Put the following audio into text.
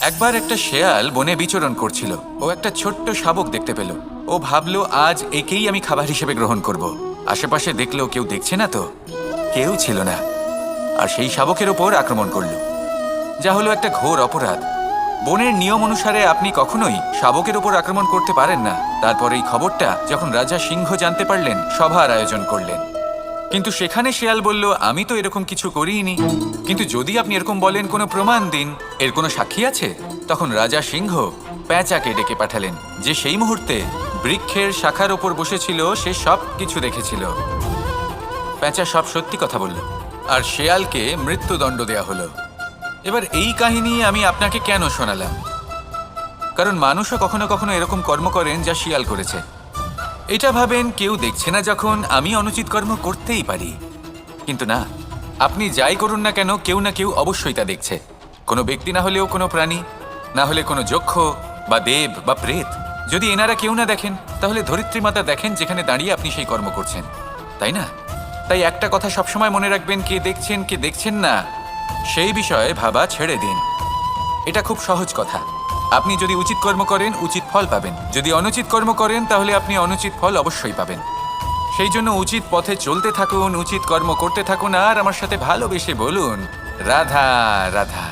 একবার একটা শেয়াল বনে বিচরণ করছিল। ও একটা ছোট্ট শাবক দেখতে পেল। ও ভাবলো আজ একেই আমি খাবার হিসেবে গ্রহণ করব। আশেপাশে দেখলো কেউ দেখছে না, তো কেউ ছিল না। আর সেই শাবকের ওপর আক্রমণ করলো, যা হলো একটা ঘোর অপরাধ। বনের নিয়ম অনুসারে আপনি কখনোই শাবকের ওপর আক্রমণ করতে পারেন না। তারপর এই খবরটা যখন রাজা সিংহ জানতে পারলেন, সভার আয়োজন করলেন। কিন্তু সেখানে শেয়াল বলল, আমি তো এরকম কিছু করিনি। কিন্তু যদি আপনি এরকম বলেন, কোনো প্রমাণ দিন, এর কোনো সাক্ষী আছে? তখন রাজা সিংহ পেঁচাকে ডেকে পাঠালেন, যে সেই মুহূর্তে বৃক্ষের শাখার ওপর বসেছিল। সে সব কিছু দেখেছিল। পেঁচা সব সত্যি কথা বলল, আর শেয়ালকে মৃত্যুদণ্ড দেয়া হলো। এবার এই কাহিনী আমি আপনাকে কেন শোনালাম? কারণ মানুষও কখনো কখনো এরকম কর্ম করেন যা শিয়াল করেছে। এটা ভাবেন কেউ দেখছে না, যখন আমি অনুচিত কর্ম করতেই পারি। কিন্তু না, আপনি যাই করুন না কেন, কেউ না কেউ অবশ্যই তা দেখছে। কোনো ব্যক্তি না হলেও কোনো প্রাণী, না হলে কোনো যক্ষ বা দেব বা প্রেত। যদি এনারা কেউ না দেখেন, তাহলে ধরিত্রী মাতা দেখেন, যেখানে দাঁড়িয়ে আপনি সেই কর্ম করছেন, তাই না? তাই একটা কথা সবসময় মনে রাখবেন, কে দেখছেন কে দেখছেন না সেই বিষয়ে ভাবা ছেড়ে দিন। এটা খুব সহজ কথা। আপনি যদি উচিত কর্ম করেন, উচিত ফল পাবেন। যদি অনুচিত কর্ম করেন, তাহলে আপনি অনুচিত ফল অবশ্যই পাবেন। সেই জন্য উচিত পথে চলতে থাকুন, উচিত কর্ম করতে থাকুন, আর আমার সাথে ভালোবেসে বলুন, রাধা রাধা।